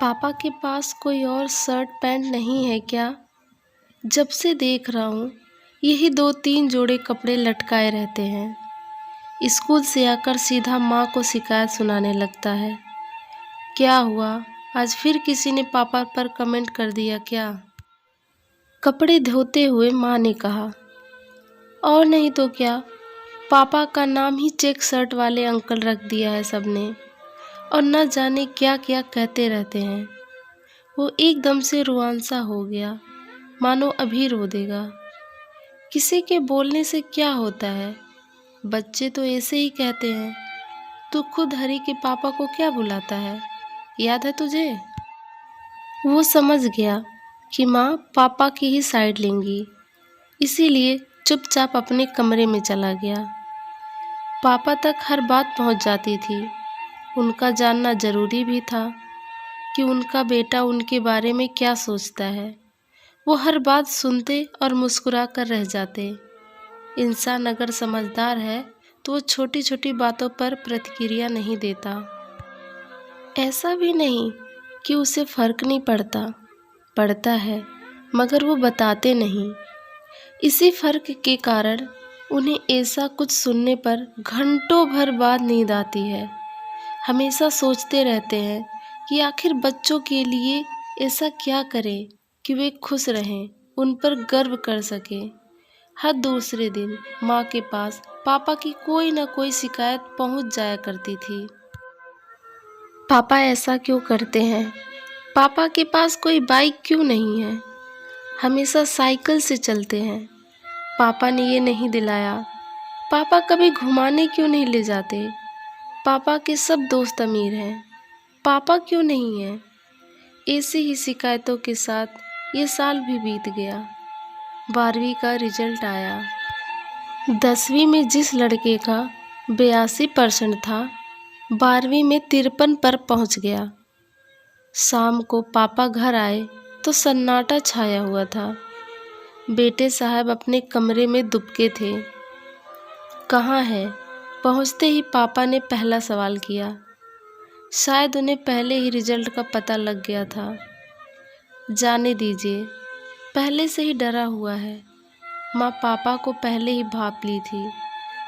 पापा के पास कोई और शर्ट पैंट नहीं है क्या? जब से देख रहा हूँ यही 2-3 जोड़े कपड़े लटकाए रहते हैं। स्कूल से आकर सीधा माँ को शिकायत सुनाने लगता है। क्या हुआ? आज फिर किसी ने पापा पर कमेंट कर दिया क्या? कपड़े धोते हुए माँ ने कहा, और नहीं तो क्या, पापा का नाम ही चेक शर्ट वाले अंकल रख दिया है सबने, और न जाने क्या क्या कहते रहते हैं। वो एकदम से रुआंसा हो गया, मानो अभी रो देगा। किसी के बोलने से क्या होता है, बच्चे तो ऐसे ही कहते हैं। तू खुद हरी के पापा को क्या बुलाता है, याद है तुझे? वो समझ गया कि माँ पापा की ही साइड लेंगी, इसीलिए चुपचाप अपने कमरे में चला गया। पापा तक हर बात पहुँच जाती थी। उनका जानना जरूरी भी था कि उनका बेटा उनके बारे में क्या सोचता है। वो हर बात सुनते और मुस्कुरा कर रह जाते। इंसान अगर समझदार है तो वो छोटी छोटी बातों पर प्रतिक्रिया नहीं देता। ऐसा भी नहीं कि उसे फर्क नहीं पड़ता, पड़ता है, मगर वो बताते नहीं। इसी फर्क के कारण उन्हें ऐसा कुछ सुनने पर घंटों भर बाद नींद आती है। हमेशा सोचते रहते हैं कि आखिर बच्चों के लिए ऐसा क्या करें कि वे खुश रहें, उन पर गर्व कर सकें। हर दूसरे दिन माँ के पास पापा की कोई ना कोई शिकायत पहुँच जाया करती थी। पापा ऐसा क्यों करते हैं? पापा के पास कोई बाइक क्यों नहीं है? हमेशा साइकिल से चलते हैं। पापा ने ये नहीं दिलाया। पापा कभी घुमाने क्यों नहीं ले जाते? पापा के सब दोस्त अमीर हैं, पापा क्यों नहीं है? ऐसी ही शिकायतों के साथ ये साल भी बीत गया। 12वीं का रिजल्ट आया। 10वीं में जिस लड़के का 82% था, 12वीं में 53 पर पहुंच गया। शाम को पापा घर आए तो सन्नाटा छाया हुआ था। बेटे साहब अपने कमरे में दुबके थे। कहाँ है? पहुंचते ही पापा ने पहला सवाल किया। शायद उन्हें पहले ही रिजल्ट का पता लग गया था। जाने दीजिए, पहले से ही डरा हुआ है। माँ पापा को पहले ही भाप ली थी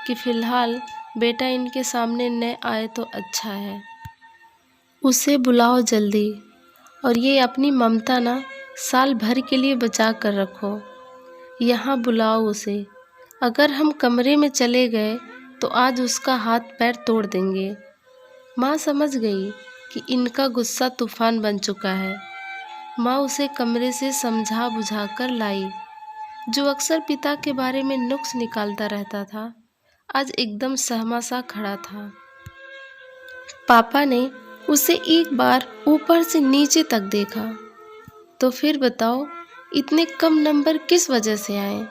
कि फिलहाल बेटा इनके सामने न आए तो अच्छा है। उसे बुलाओ जल्दी, और ये अपनी ममता ना साल भर के लिए बचा कर रखो। यहाँ बुलाओ उसे। अगर हम कमरे में चले गए तो आज उसका हाथ पैर तोड़ देंगे। माँ समझ गई कि इनका गुस्सा तूफान बन चुका है। माँ उसे कमरे से समझा बुझा कर लाई। जो अक्सर पिता के बारे में नुक्स निकालता रहता था, आज एकदम सहमा सा खड़ा था। पापा ने उसे एक बार ऊपर से नीचे तक देखा। तो फिर बताओ, इतने कम नंबर किस वजह से आए?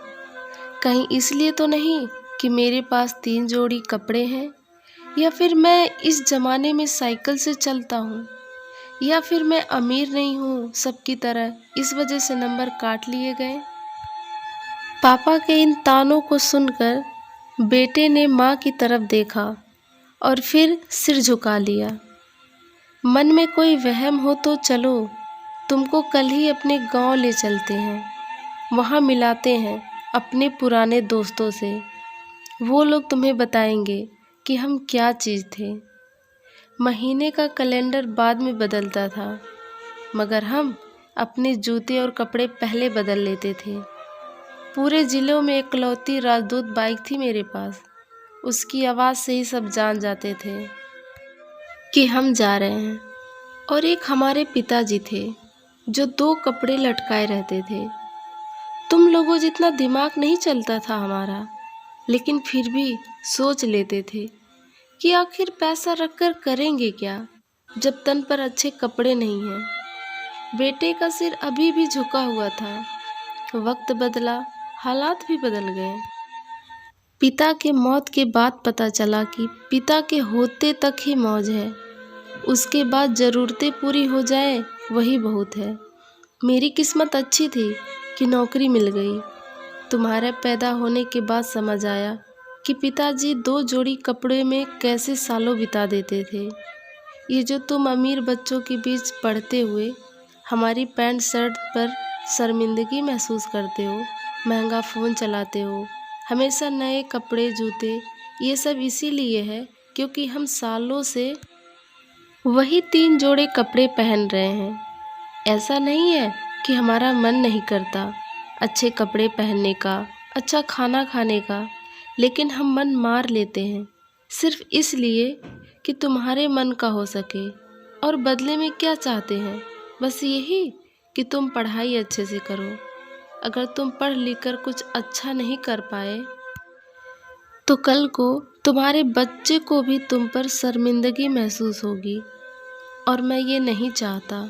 कहीं इसलिए तो नहीं कि मेरे पास 3 जोड़ी कपड़े हैं, या फिर मैं इस ज़माने में साइकिल से चलता हूँ, या फिर मैं अमीर नहीं हूँ सबकी तरह, इस वजह से नंबर काट लिए गए? पापा के इन तानों को सुनकर बेटे ने माँ की तरफ देखा और फिर सिर झुका लिया। मन में कोई वहम हो तो चलो, तुमको कल ही अपने गांव ले चलते हैं। वहाँ मिलाते हैं अपने पुराने दोस्तों से। वो लोग तुम्हें बताएंगे कि हम क्या चीज़ थे। महीने का कैलेंडर बाद में बदलता था, मगर हम अपने जूते और कपड़े पहले बदल लेते थे। पूरे ज़िलों में इकलौती राजदूत बाइक थी मेरे पास। उसकी आवाज़ से ही सब जान जाते थे कि हम जा रहे हैं। और एक हमारे पिताजी थे जो 2 कपड़े लटकाए रहते थे। तुम लोगों जितना दिमाग नहीं चलता था हमारा, लेकिन फिर भी सोच लेते थे कि आखिर पैसा रखकर करेंगे क्या जब तन पर अच्छे कपड़े नहीं हैं। बेटे का सिर अभी भी झुका हुआ था। वक्त बदला, हालात भी बदल गए। पिता के मौत के बाद पता चला कि पिता के होते तक ही मौज है, उसके बाद ज़रूरतें पूरी हो जाए वही बहुत है। मेरी किस्मत अच्छी थी कि नौकरी मिल गई। तुम्हारे पैदा होने के बाद समझ आया कि पिताजी 2 जोड़ी कपड़े में कैसे सालों बिता देते थे। ये जो तुम अमीर बच्चों के बीच पढ़ते हुए हमारी पैंट शर्ट पर शर्मिंदगी महसूस करते हो, महंगा फ़ोन चलाते हो, हमेशा नए कपड़े जूते, ये सब इसीलिए है क्योंकि हम सालों से वही 3 जोड़े कपड़े पहन रहे हैं। ऐसा नहीं है कि हमारा मन नहीं करता अच्छे कपड़े पहनने का, अच्छा खाना खाने का, लेकिन हम मन मार लेते हैं सिर्फ इसलिए कि तुम्हारे मन का हो सके। और बदले में क्या चाहते हैं? बस यही कि तुम पढ़ाई अच्छे से करो। अगर तुम पढ़ लिख कर कुछ अच्छा नहीं कर पाए तो कल को तुम्हारे बच्चे को भी तुम पर शर्मिंदगी महसूस होगी, और मैं ये नहीं चाहता।